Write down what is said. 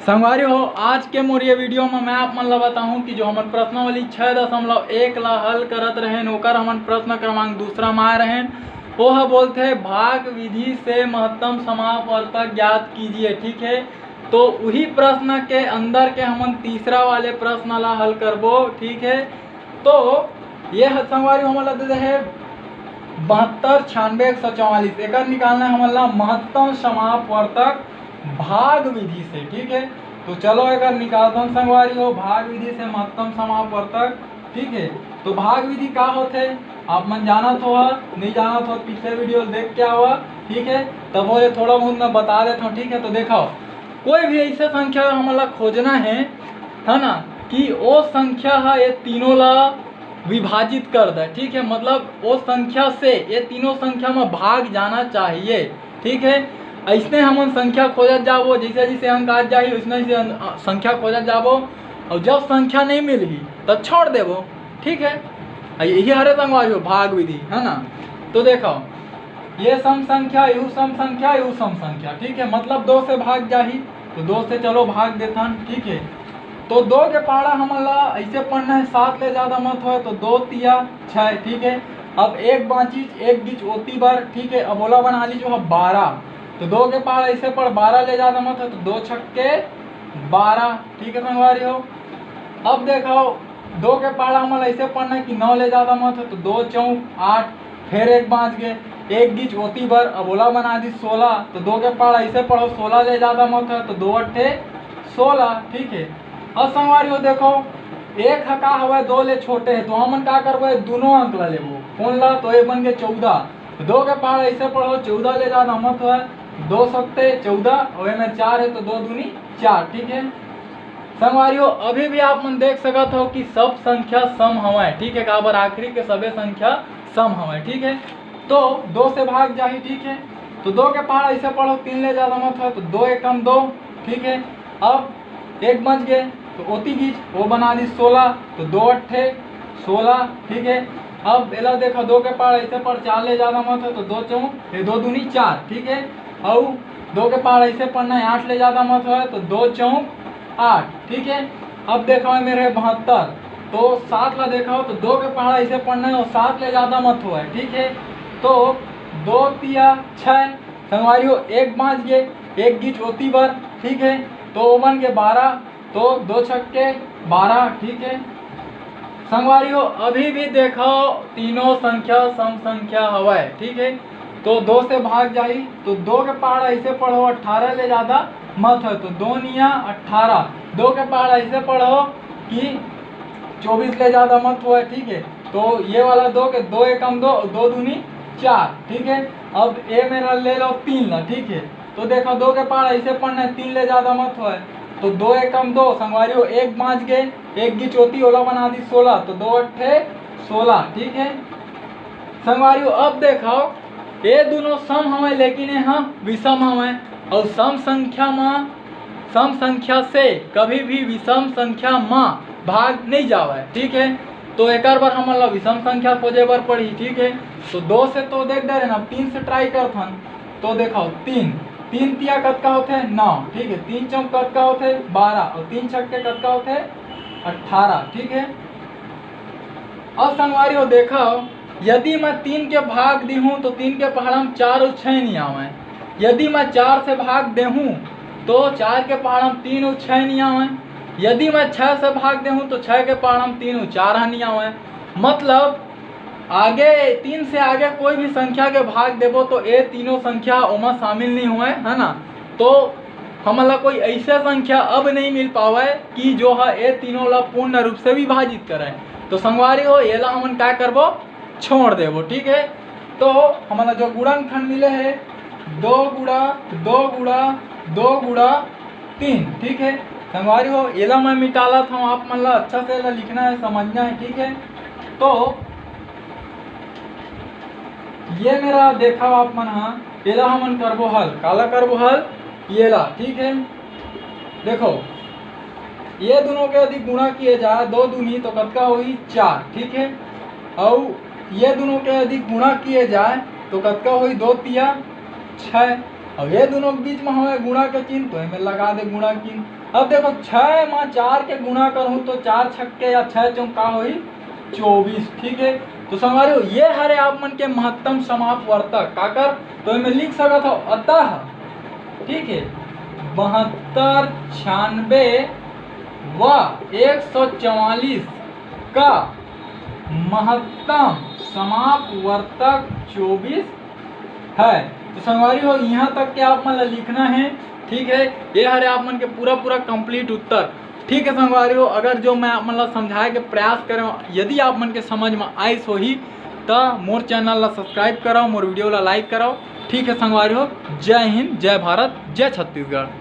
संगवारी हो, आज के मोर ये वीडियो में मैं आप मन ला बताऊं कि जो हमन प्रश्नावली 6.1 ला हल करत रहें ओकर हमन प्रश्न क्रमांक दूसरा में आए रहें। वो बोलते भाग विधि से महत्तम समापवर्तक ज्ञात कीजिए। ठीक है, तो वही प्रश्न के अंदर के हमन तीसरा वाले प्रश्न ला हल करबो। ठीक है, तो ये संगवारी हमन ला दे है 72, 96, 144 एक निकालना है हमन ला महत्तम समापवर्तक भाग विधि से। ठीक है, तो चलो एक निकालता हूँ संगवारी हो भाग विधि से महत्तम समापवर्तक। ठीक है, तो भाग विधि का होते आप मन जानत हो, नहीं जानत हो पिछले वीडियो देख क्या हुआ। ठीक है, तब वो थोड़ा बहुत मैं बता देता हूँ। ठीक है, तो देखो कोई भी ऐसा संख्या हमारा खोजना है ना कि वो संख्या है ये तीनों ला विभाजित कर दे। ठीक है, मतलब वो संख्या से ये तीनों संख्या में भाग जाना चाहिए। ठीक है, ऐसने हमन संख्या खोजत जाबो, जैसे जैसे अंक आ जाही वैसे संख्या खोजत जाबो और जब संख्या नहीं मिलही तब छोड़ देबो। ठीक है, यही हरे संगवारी हो भाग विधि है ना। तो देखो ये सम संख्या यू सम संख्या यू सम संख्या। ठीक है, मतलब 2 से भाग जाही तो 2 से चलो भाग देथन। ठीक है, तो 2 के पारा हमन ला ऐसे पढ़ना है 7 ले ज्यादा मत हो तो 2 तिया 6। ठीक है, अब एक बाची एक बीच ओती बार। ठीक है, अब ओला बना ली जो है 12, तो 2 के पार ऐसे पढ़ 12 ले ज्यादा मत हो तो 2 छक्के 12। ठीक है संगवारी हो, अब देखो 2 के पारा हमारा ऐसे पढ़ना है कि 9 ले ज्यादा मत हो तो 2 चौक 8, फिर एक बाँच गए एक बीच होती बार। अब ओला बना दी 16, तो 2 के पारा ऐसे पढ़ो 16 ले ज्यादा मत हो तो 2 अट्ठे 16। ठीक है, अब संगवारी हो देखो एक हका हवा 2 ले छोटे है तो हमन का करबो दोनों अंक ला लेबो। कौन ला तो ये बन गए 14, तो 2 के पारा ऐसे पढ़ो 14 ले ज्यादा मत हो 2 सत्ते 14 और में 4 है तो 2 दूनी 4। ठीक है संगवारियों, अभी भी आप मन देख सकत हो कि सब संख्या सम हवाए। ठीक है, काबर आखिरी के सबे संख्या सम हवाए। ठीक है, तो 2 से भाग जाही। ठीक है, तो 2 के पार ऐसे पढ़ो 3 ले ज्यादा मत हो तो 2 एकम 2। ठीक है, अब एक बच गए तो ओती बीच वो बना दी 16, तो 2 अट्ठे 16। ठीक है, अब एला देखो 2 के पार ऐसे पढ़ 4 ले ज्यादा मत हो तो 2 चौक 2 दूनी 4। ठीक है, और 2 के पार ऐसे पढ़ना है 8 ले ज्यादा मत हो तो 2 चौक 8। ठीक है, अब देखो मेरे 72, तो 7 ला देखो तो 2 के पहाड़ा ऐसे पढ़ना है और 7 ले ज्यादा मत हुआ है। ठीक है, तो 2 तिया 6 संगवारियों एक बाँच गए एक गीच होती बार। ठीक है, तो ओमन के 12, तो 2 छक्के 12। ठीक है संगवारियों, अभी भी देखो तीनों संख्या सम संख्या हवाए। ठीक है, तो 2 से भाग जाही तो 2 के पहाड़ा ऐसे पढ़ो 18 ले ज्यादा मत है तो 2 निया 18। 2 के पहाड़ा ऐसे पढ़ो कि 24 ले ज्यादा मत हुआ। ठीक है, तो ये वाला 2 के 2 एकम 2 2 दूनी 4। ठीक है, अब ए मेरा ले लो 3 ला। ठीक है, तो देखो 2 के पहाड़ा ऐसे पढ़ना है 3 ले ज्यादा मत हुआ तो 2 एकम 2 संगवारियों एक बाँच गए एक की चौथी ओला बना दी 16, तो 2 अट्ठे 16। ठीक है संगवारियों, अब देखो ये दोनों सम हमें लेकिन यहाँ विषम हमें और सम संख्या से कभी भी विषम संख्या में भाग नहीं जावे। ठीक है, तो एक बार हमारा विषम संख्या खोजे बर पड़ी। ठीक है, तो 2 से तो देख डरे ना 3 से ट्राई करथन तो देखो 3 तिया कतका होते 9। ठीक है, 3 चौक कतका होते 12 और 3 छक्के कतका होते 18। ठीक है, अब संगवारी हो देखो यदि मैं 3 के भाग दी हूँ तो 3 के पहाड़ में 4 और 6 नहीं आवे। यदि मैं 4 से भाग दे हूँ तो 4 के पहाड़ में 3 और 6 नहीं आवे। यदि मैं 6 से भाग दे हूँ तो 6 के पहाड़ में 3 और 4 नहीं आवे। मतलब आगे 3 से आगे कोई भी संख्या के भाग देबो तो ये तीनों संख्या ओमा शामिल नहीं हुए है ना। तो हमारा कोई ऐसा संख्या अब नहीं मिल पावे कि जो है ये तीनों ला पूर्ण रूप से विभाजित करे। तो संगवारी हो ये ला हमन क्या करबो छोड़ देबो। ठीक है, तो हमारा जो गुणनखंड मिले है 2 गुणा 2 गुणा 2 गुणा 3। ठीक है संगवारी हो एला मैं मिटाला था आप मन ला अच्छा से लिखना है समझना है। ठीक है, तो ये मेरा देखा आप मन हाँ एला हमन करबो हल काला करबो हल ये ला। ठीक है, देखो ये दोनों के यदि गुणा किए जाए 2 दूनी तो कतका हुई 4। ठीक है, और ये दोनों के यदि गुणा किए जाए तो कतका हुई 2 तिया 6 और ये दोनों के बीच में हमें गुणा के चिन्ह तो हमें लगा दे गुणा चिन्ह अब देखो 6 में 4 के गुणा करूँ तो 4 छक्के या 6 चौका हुई 24। ठीक है, तो संगवारी हो ये हरे आप मन के महत्तम समापवर्तक काकर तो मैं लिख सका था अतः, ठीक है, 72, 96 व 144 का महत्तम समापवर्तक 24 है। तो संगवारी हो यहाँ तक के आप मन लिखना है। ठीक है, ये हरे आप मन के पूरा कंप्लीट उत्तर। ठीक है संगवारी हो, अगर जो मैं आप मन समझाए के प्रयास करें यदि आप मन के समझ में आइस होही तो मोर चैनल ला सब्सक्राइब कराओ, मोर वीडियो ला लाइक कराओ। ठीक है संगवारी हो, जय हिंद, जय भारत, जय छत्तीसगढ़।